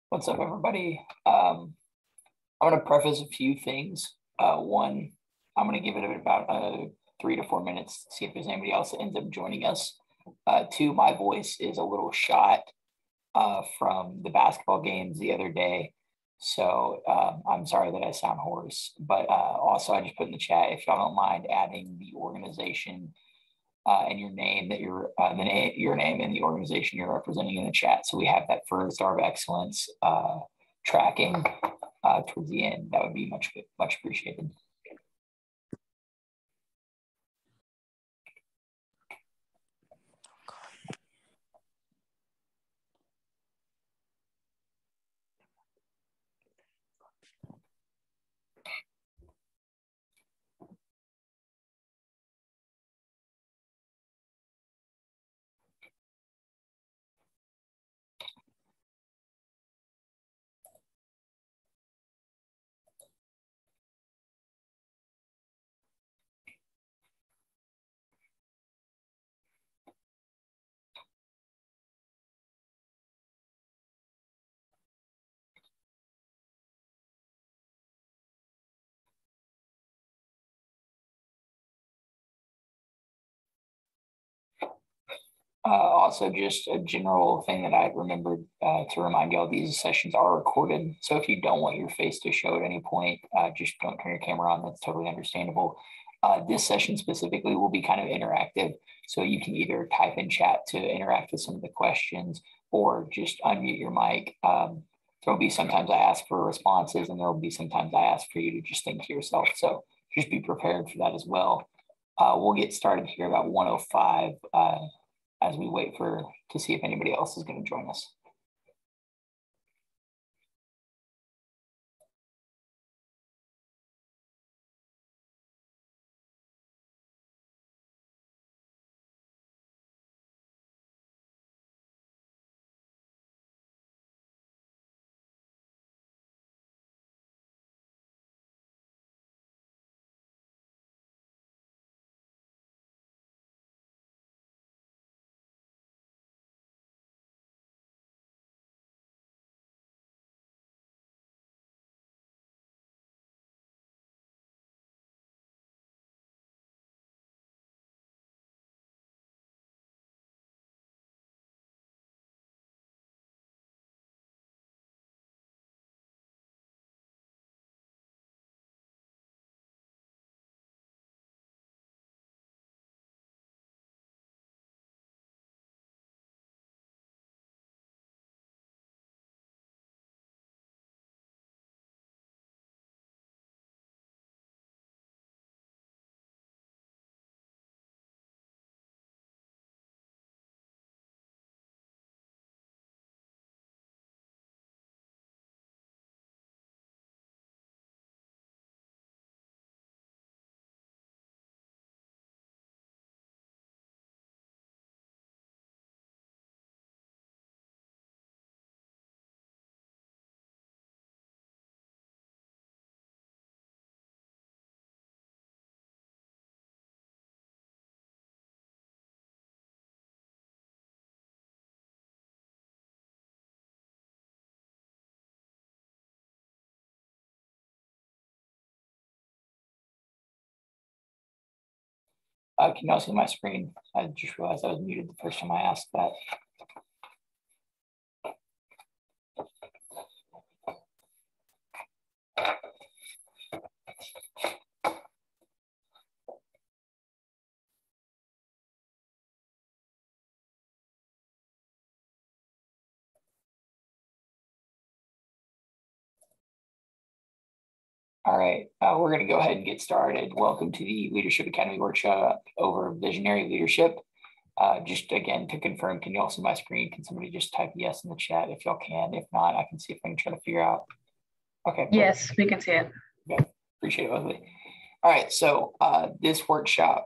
What's up, everybody? I'm going to preface a few things. One, I'm going to give it about 3 to 4 minutes to see if there's anybody else that ends up joining us. Two, my voice is a little shot from the basketball games the other day. So I'm sorry that I sound hoarse, but also I just put in the chat, if y'all don't mind adding the organization and your name that your name and the organization you're representing in the chat. So we have that for Star of Excellence tracking towards the end. That would be much appreciated. Also, just a general thing that I remembered to remind you all, these sessions are recorded. So if you don't want your face to show at any point, just don't turn your camera on. That's totally understandable. This session specifically will be kind of interactive. So you can either type in chat to interact with some of the questions or just unmute your mic. There'll be sometimes I ask for responses and there'll be sometimes I ask for you to just think to yourself. So just be prepared for that as well. We'll get started here about 1:05. As we wait to see if anybody else is going to join us. Can you all see my screen? I just realized I was muted the first time I asked that. All right, we're going to go ahead and get started. Welcome to the Leadership Academy workshop over visionary leadership. Just again, to confirm, can you all see my screen? Can somebody just type yes in the chat if y'all can? If not, I can see if I can try to figure out. Okay. Perfect. Yes, we can see it. Okay. Appreciate it, Leslie. All right, so this workshop,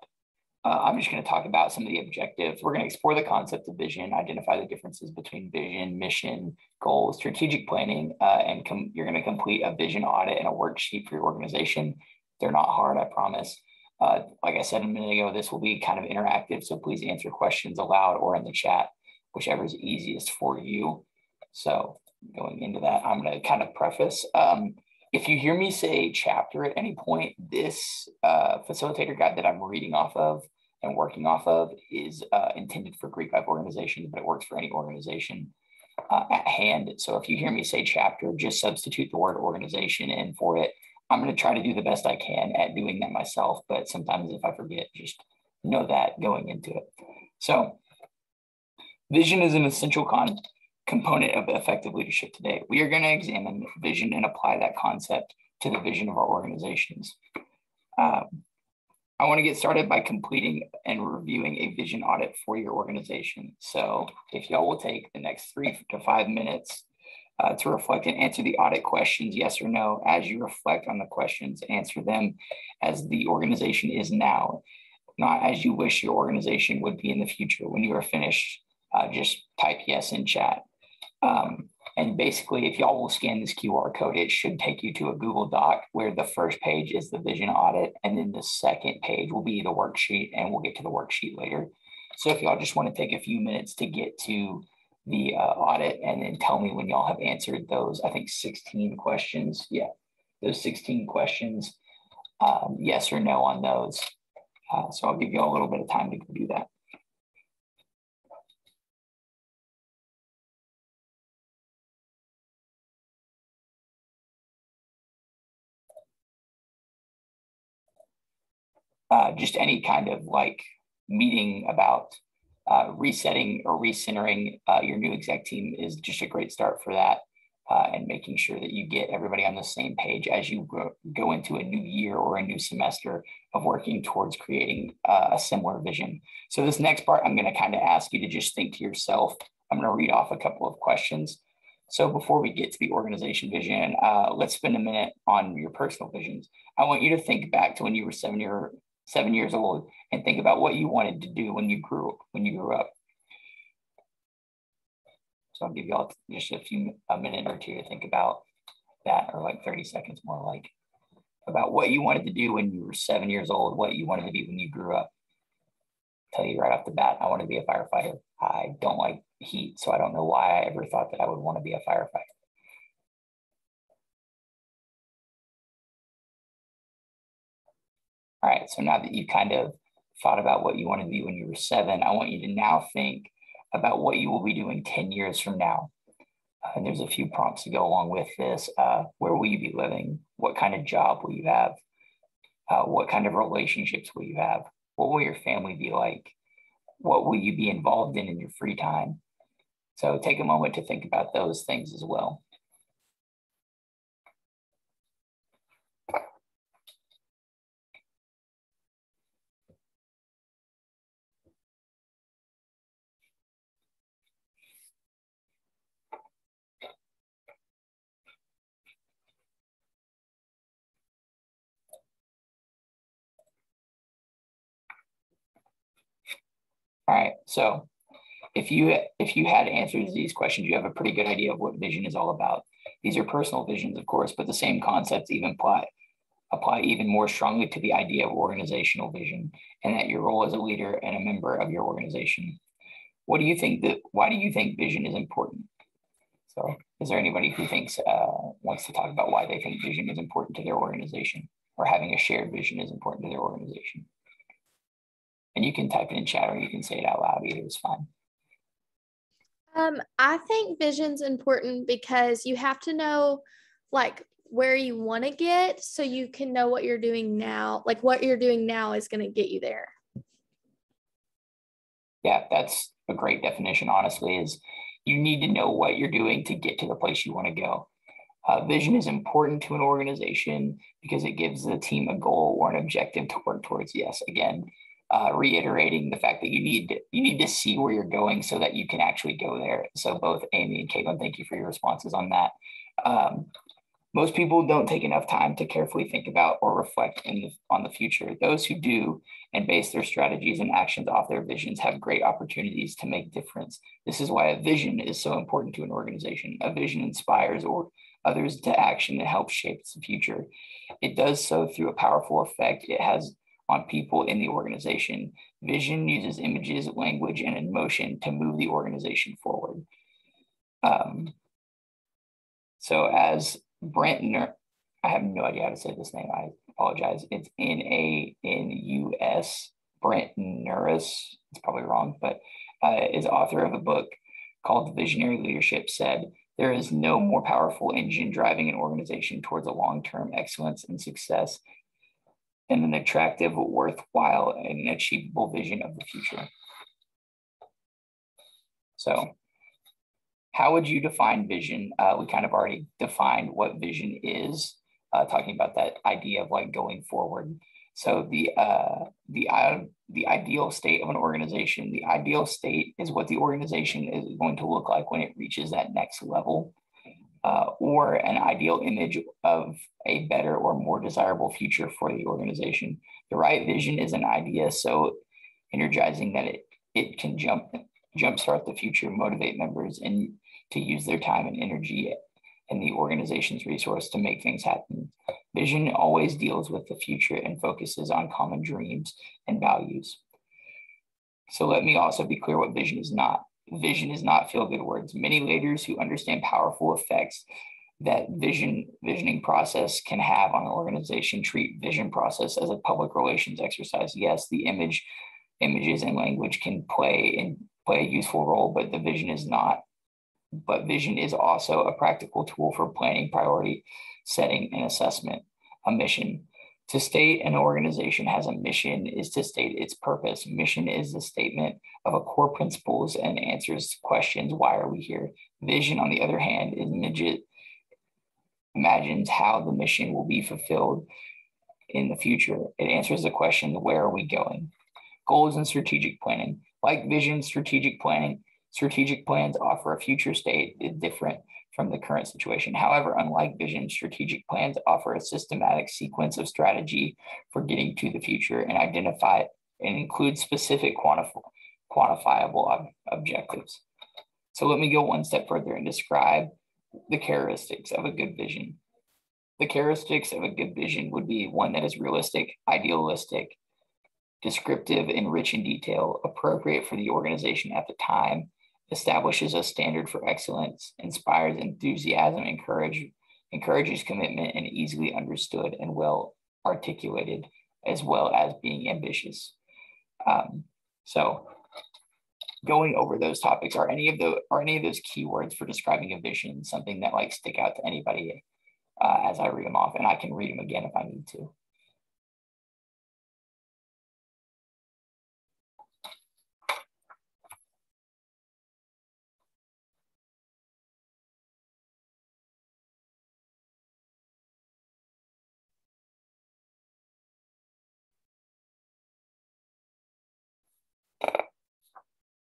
I'm just going to talk about some of the objectives. We're going to explore the concept of vision, identify the differences between vision, mission, goals, strategic planning, and you're going to complete a vision audit and a worksheet for your organization. They're not hard, I promise. Like I said a minute ago, this will be kind of interactive, so please answer questions aloud or in the chat, whichever is easiest for you. So going into that, I'm going to kind of preface. If you hear me say chapter at any point, this facilitator guide that I'm reading off of and working off of is intended for Greek life organizations, but it works for any organization at hand. So if you hear me say chapter, just substitute the word organization in for it. I'm going to try to do the best I can at doing that myself, but sometimes if I forget, just know that going into it. So vision is an essential component of effective leadership today. We are going to examine vision and apply that concept to the vision of our organizations. I want to get started by completing and reviewing a vision audit for your organization. So if y'all will take the next 3 to 5 minutes to reflect and answer the audit questions, yes or no. As you reflect on the questions, answer them as the organization is now, not as you wish your organization would be in the future. When you are finished, just type yes in chat. And basically, if y'all will scan this QR code, it should take you to a Google Doc where the first page is the vision audit, and then the second page will be the worksheet, and we'll get to the worksheet later. So if y'all just want to take a few minutes to get to the audit and then tell me when y'all have answered those, I think 16 questions. Yeah, those 16 questions, yes or no on those. So I'll give you all a little bit of time to go do that. Just any kind of like meeting about resetting or recentering your new exec team is just a great start for that, and making sure that you get everybody on the same page as you go into a new year or a new semester of working towards creating a similar vision. So this next part, I'm going to kind of ask you to just think to yourself. I'm going to read off a couple of questions. So before we get to the organization vision, let's spend a minute on your personal visions. I want you to think back to when you were 7 years old and think about what you wanted to do when you grew up. So I'll give you all just a minute or two to think about that, or like 30 seconds more, like about what you wanted to do when you were 7 years old, what you wanted to be when you grew up. Tell you right off the bat, I want to be a firefighter. I don't like heat, so I don't know why I ever thought that I would want to be a firefighter. All right, so now that you kind of thought about what you want to be when you were 7, I want you to now think about what you will be doing 10 years from now. And there's a few prompts to go along with this. Where will you be living? What kind of job will you have? What kind of relationships will you have? What will your family be like? What will you be involved in your free time? So take a moment to think about those things as well. All right, so if you had answers to these questions, you have a pretty good idea of what vision is all about. These are personal visions, of course, but the same concepts even apply even more strongly to the idea of organizational vision, and that your role as a leader and a member of your organization. Why do you think vision is important? So is there anybody who thinks wants to talk about why they think vision is important to their organization, or having a shared vision is important to their organization? And you can type it in chat or you can say it out loud, either is fine. I think vision's important because you have to know like where you want to get, so you can know what you're doing now. Like what you're doing now is going to get you there. Yeah, that's a great definition, honestly, is you need to know what you're doing to get to the place you want to go. Vision is important to an organization because it gives the team a goal or an objective to work towards. Yes, again, reiterating the fact that you need to see where you're going so that you can actually go there. So both Amy and Caitlin, thank you for your responses on that. Most people don't take enough time to carefully think about or reflect on the future. Those who do and base their strategies and actions off their visions have great opportunities to make difference. This is why a vision is so important to an organization. A vision inspires others to action and helps shape the future. It does so through a powerful effect it has on people in the organization. Vision uses images, language, and emotion to move the organization forward. So as I have no idea how to say this name. I apologize. It's Nainus. Brent Nuris. It's probably wrong, but is author of a book called Visionary Leadership, said, there is no more powerful engine driving an organization towards a long-term excellence and success and an attractive, worthwhile, and achievable vision of the future. So how would you define vision? We kind of already defined what vision is, talking about that idea of like going forward. So the ideal state of an organization, the ideal state is what the organization is going to look like when it reaches that next level, or an ideal image of a better or more desirable future for the organization. The right vision is an idea so energizing that it can jumpstart the future, motivate members, and to use their time and energy and the organization's resource to make things happen. Vision always deals with the future and focuses on common dreams and values. So let me also be clear what vision is not. Vision is not feel-good words. Many leaders who understand powerful effects that visioning process can have on an organization treat vision process as a public relations exercise. Yes, the images and language can play a useful role, but the vision is not. But vision is also a practical tool for planning, priority setting, and assessment. A mission. To state an organization has a mission is to state its purpose. Mission is the statement of a core principles and answers questions, why are we here? Vision, on the other hand, imagines how the mission will be fulfilled in the future. It answers the question, where are we going? Goals and strategic planning. Like vision, strategic plans offer a future state different from the current situation. However, unlike vision, strategic plans offer a systematic sequence of strategy for getting to the future and identify and include specific quantifiable objectives. So let me go one step further and describe the characteristics of a good vision. The characteristics of a good vision would be one that is realistic, idealistic, descriptive, and rich in detail, appropriate for the organization at the time, establishes a standard for excellence, inspires enthusiasm, encourages commitment, and easily understood and well articulated, as well as being ambitious. So going over those topics, are any of those keywords for describing a vision something that like stick out to anybody as I read them off? And I can read them again if I need to.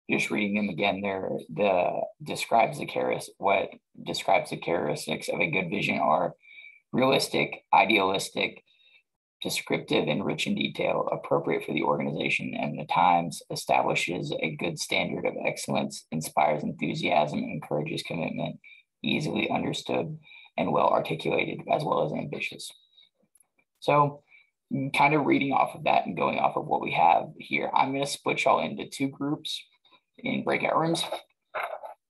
Just reading them again, describes the characteristics of a good vision are realistic, idealistic, descriptive, and rich in detail, appropriate for the organization and the times, establishes a good standard of excellence, inspires enthusiasm, encourages commitment, easily understood and well articulated, as well as ambitious. So kind of reading off of that and going off of what we have here, I'm going to split y'all into two groups in breakout rooms.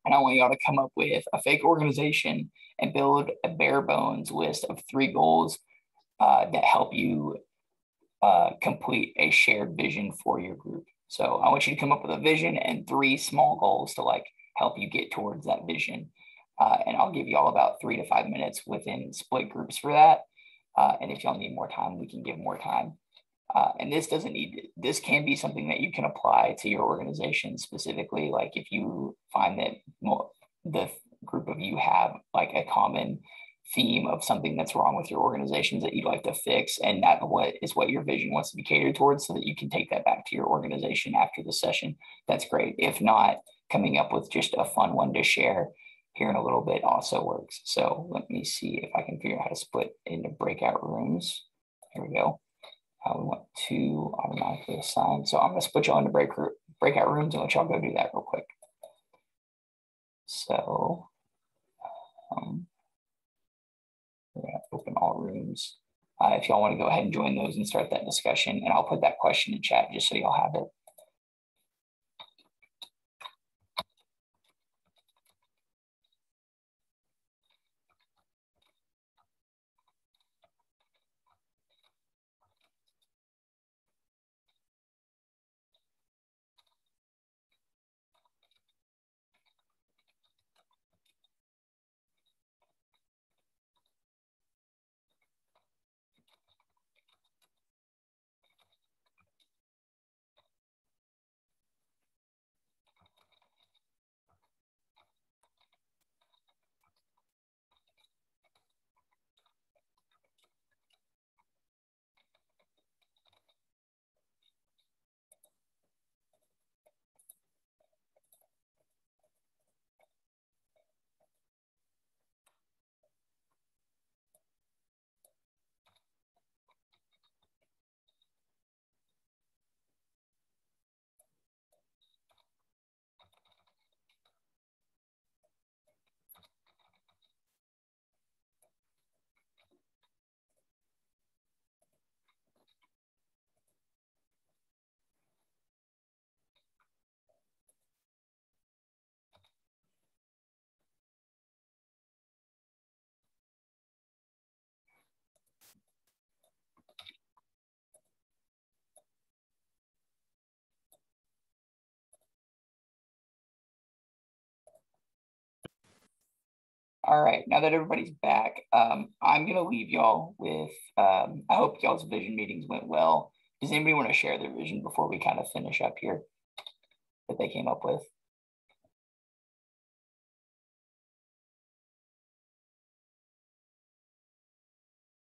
And I want y'all to come up with a fake organization and build a bare bones list of 3 goals that help you complete a shared vision for your group. So I want you to come up with a vision and 3 small goals to like help you get towards that vision. And I'll give you all about 3 to 5 minutes within split groups for that. And if y'all need more time, we can give more time. And this can be something that you can apply to your organization specifically. Like if you find that the group of you have like a common theme of something that's wrong with your organizations that you'd like to fix, and that what your vision wants to be catered towards, so that you can take that back to your organization after the session, that's great. If not, coming up with just a fun one to share here in a little bit also works. So let me see if I can figure out how to split into breakout rooms. Here we go. We want to automatically assign. So I'm going to split y'all into breakout rooms and let y'all go do that real quick. So we're going to open all rooms. If y'all want to go ahead and join those and start that discussion, and I'll put that question in chat just so y'all have it. All right, now that everybody's back, I'm gonna leave y'all with, I hope y'all's vision meetings went well. Does anybody want to share their vision before we kind of finish up here that they came up with?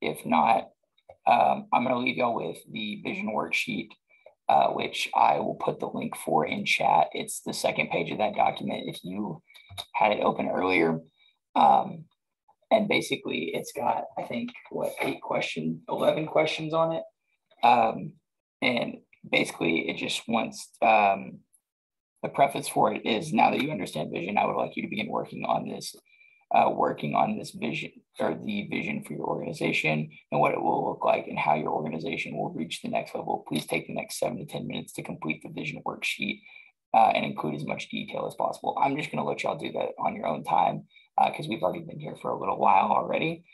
If not, I'm gonna leave y'all with the vision worksheet, which I will put the link for in chat. It's the second page of that document if you had it open earlier. And basically it's got, I think, what, 11 questions on it. And basically it just wants, the preface for it is, now that you understand vision, I would like you to begin working on this vision, or the vision for your organization and what it will look like and how your organization will reach the next level. Please take the next 7 to 10 minutes to complete the vision worksheet and include as much detail as possible. I'm just going to let y'all do that on your own time because we've already been here for a little while already.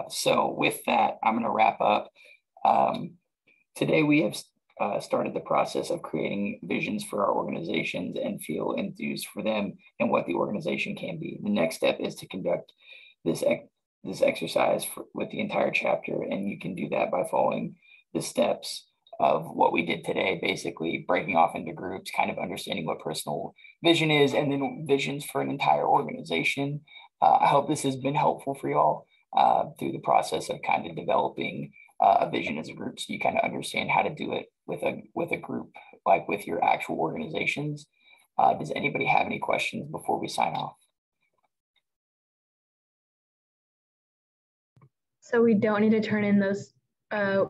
So with that, I'm going to wrap up. Today we have started the process of creating visions for our organizations and feel enthused for them and what the organization can be. The next step is to conduct this exercise with the entire chapter, and you can do that by following the steps of what we did today, basically breaking off into groups, kind of understanding what personal vision is, and then visions for an entire organization. I hope this has been helpful for y'all through the process of kind of developing a vision as a group, so you kind of understand how to do it with a group, like with your actual organizations. Does anybody have any questions before we sign off? So we don't need to turn in those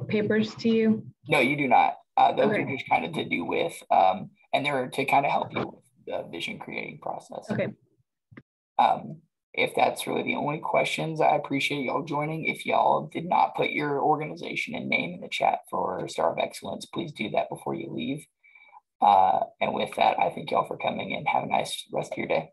papers to you? No, you do not. Those are just kind of to do with, and they're to kind of help you with the vision creating process. Okay. If that's really the only questions, I appreciate y'all joining. If y'all did not put your organization and name in the chat for Star of Excellence, please do that before you leave. And with that, I thank y'all for coming and have a nice rest of your day.